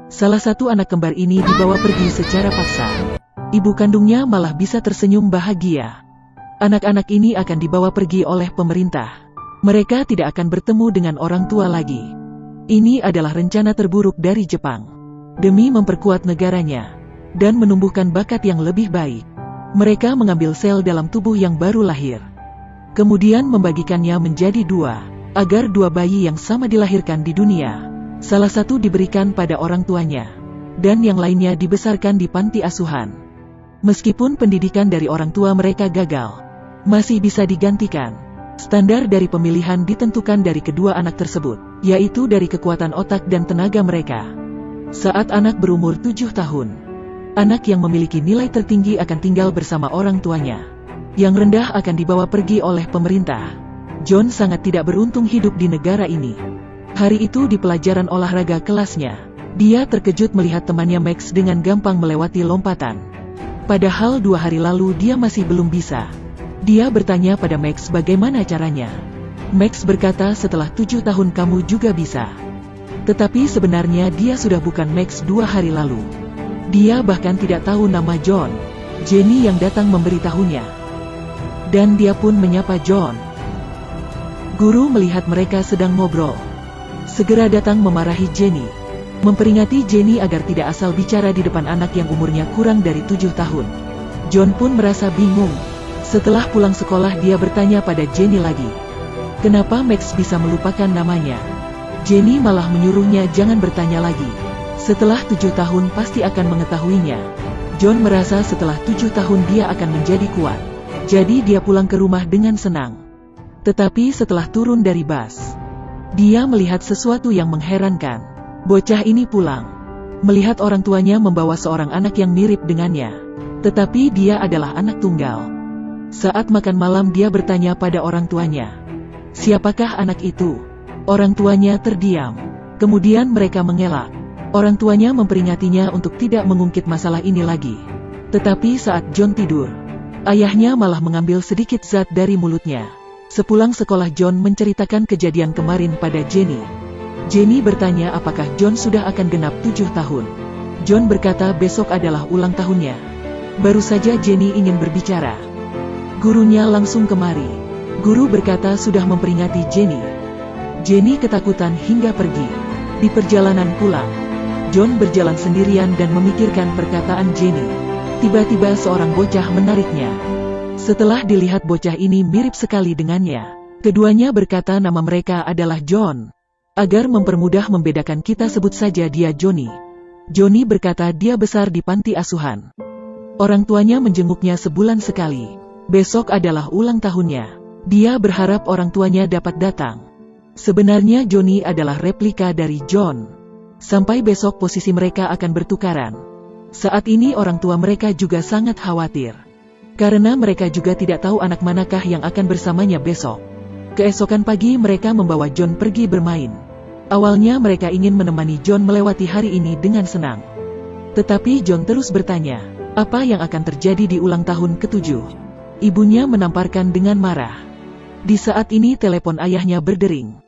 Salah satu anak kembar ini dibawa pergi secara paksa. Ibu kandungnya malah bisa tersenyum bahagia. Anak-anak ini akan dibawa pergi oleh pemerintah. Mereka tidak akan bertemu dengan orang tua lagi. Ini adalah rencana terburuk dari Jepang. Demi memperkuat negaranya dan menumbuhkan bakat yang lebih baik, mereka mengambil sel dalam tubuh yang baru lahir. Kemudian membagikannya menjadi dua, agar dua bayi yang sama dilahirkan di dunia. Salah satu diberikan pada orang tuanya, dan yang lainnya dibesarkan di panti asuhan. Meskipun pendidikan dari orang tua mereka gagal, masih bisa digantikan. Standar dari pemilihan ditentukan dari kedua anak tersebut, yaitu dari kekuatan otak dan tenaga mereka. Saat anak berumur 7 tahun, anak yang memiliki nilai tertinggi akan tinggal bersama orang tuanya. Yang rendah akan dibawa pergi oleh pemerintah. John sangat tidak beruntung hidup di negara ini. Hari itu di pelajaran olahraga kelasnya, dia terkejut melihat temannya Max dengan gampang melewati lompatan. Padahal 2 hari lalu dia masih belum bisa. Dia bertanya pada Max bagaimana caranya. Max berkata setelah 7 tahun kamu juga bisa. Tetapi sebenarnya dia sudah bukan Max 2 hari lalu. Dia bahkan tidak tahu nama John. Jenny yang datang memberitahunya. Dan dia pun menyapa John. Guru melihat mereka sedang ngobrol, segera datang memarahi Jenny, memperingati Jenny agar tidak asal bicara di depan anak yang umurnya kurang dari 7 tahun. John pun merasa bingung. Setelah pulang sekolah dia bertanya pada Jenny lagi, kenapa Max bisa melupakan namanya. Jenny malah menyuruhnya jangan bertanya lagi. Setelah 7 tahun pasti akan mengetahuinya. John merasa setelah 7 tahun dia akan menjadi kuat. Jadi dia pulang ke rumah dengan senang. Tetapi setelah turun dari bus, dia melihat sesuatu yang mengherankan. Bocah ini pulang, melihat orang tuanya membawa seorang anak yang mirip dengannya. Tetapi dia adalah anak tunggal. Saat makan malam dia bertanya pada orang tuanya, siapakah anak itu? Orang tuanya terdiam. Kemudian mereka mengelak. Orang tuanya memperingatinya untuk tidak mengungkit masalah ini lagi. Tetapi saat John tidur, ayahnya malah mengambil sedikit zat dari mulutnya. Sepulang sekolah John menceritakan kejadian kemarin pada Jenny. Jenny bertanya apakah John sudah akan genap 7 tahun. John berkata besok adalah ulang tahunnya. Baru saja Jenny ingin berbicara, gurunya langsung kemari. Guru berkata sudah memperingati Jenny. Jenny ketakutan hingga pergi. Di perjalanan pulang, John berjalan sendirian dan memikirkan perkataan Jenny. Tiba-tiba seorang bocah menariknya. Setelah dilihat bocah ini mirip sekali dengannya, keduanya berkata nama mereka adalah John. Agar mempermudah membedakan kita sebut saja dia Johnny. Johnny berkata dia besar di panti asuhan. Orang tuanya menjenguknya sebulan sekali. Besok adalah ulang tahunnya. Dia berharap orang tuanya dapat datang. Sebenarnya Johnny adalah replika dari John. Sampai besok posisi mereka akan bertukaran. Saat ini orang tua mereka juga sangat khawatir. Karena mereka juga tidak tahu anak manakah yang akan bersamanya besok. Keesokan pagi mereka membawa John pergi bermain. Awalnya mereka ingin menemani John melewati hari ini dengan senang. Tetapi John terus bertanya, apa yang akan terjadi di ulang tahun ke-7? Ibunya menamparkan dengan marah. Di saat ini telepon ayahnya berdering.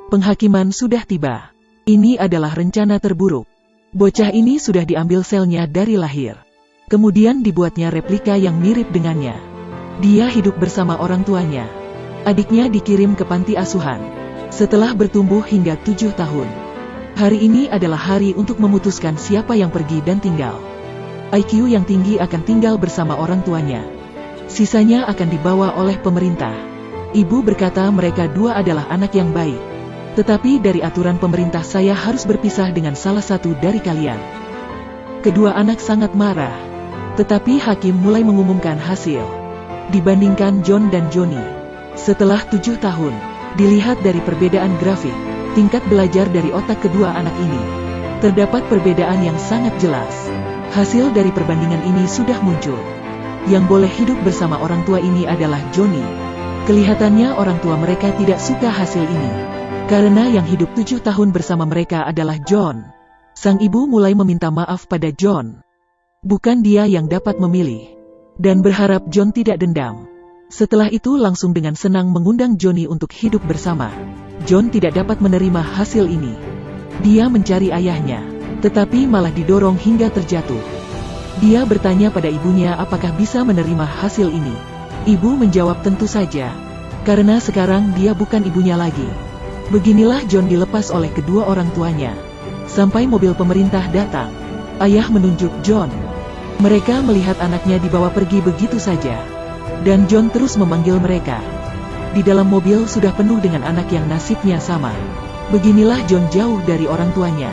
Penghakiman sudah tiba. Ini adalah rencana terburuk. Bocah ini sudah diambil selnya dari lahir. Kemudian dibuatnya replika yang mirip dengannya. Dia hidup bersama orang tuanya. Adiknya dikirim ke panti asuhan. Setelah bertumbuh hingga 7 tahun. Hari ini adalah hari untuk memutuskan siapa yang pergi dan tinggal. IQ yang tinggi akan tinggal bersama orang tuanya. Sisanya akan dibawa oleh pemerintah. Ibu berkata mereka dua adalah anak yang baik. Tetapi dari aturan pemerintah saya harus berpisah dengan salah satu dari kalian. Kedua anak sangat marah. Tetapi hakim mulai mengumumkan hasil. Dibandingkan John dan Johnny. Setelah 7 tahun, dilihat dari perbedaan grafik, tingkat belajar dari otak kedua anak ini, terdapat perbedaan yang sangat jelas. Hasil dari perbandingan ini sudah muncul. Yang boleh hidup bersama orang tua ini adalah Johnny. Kelihatannya orang tua mereka tidak suka hasil ini. Karena yang hidup 7 tahun bersama mereka adalah John. Sang ibu mulai meminta maaf pada John. Bukan dia yang dapat memilih. Dan berharap John tidak dendam. Setelah itu langsung dengan senang mengundang Johnny untuk hidup bersama. John tidak dapat menerima hasil ini. Dia mencari ayahnya. tetapi malah didorong hingga terjatuh. Dia bertanya pada ibunya apakah bisa menerima hasil ini. Ibu menjawab tentu saja, karena sekarang dia bukan ibunya lagi. Beginilah John dilepas oleh kedua orang tuanya. Sampai mobil pemerintah datang. Ayah menunjuk John. Mereka melihat anaknya dibawa pergi begitu saja. Dan John terus memanggil mereka. Di dalam mobil sudah penuh dengan anak yang nasibnya sama. Beginilah John jauh dari orang tuanya.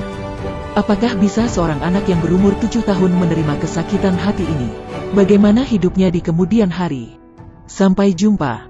Apakah bisa seorang anak yang berumur 7 tahun menerima kesakitan hati ini? Bagaimana hidupnya di kemudian hari? Sampai jumpa.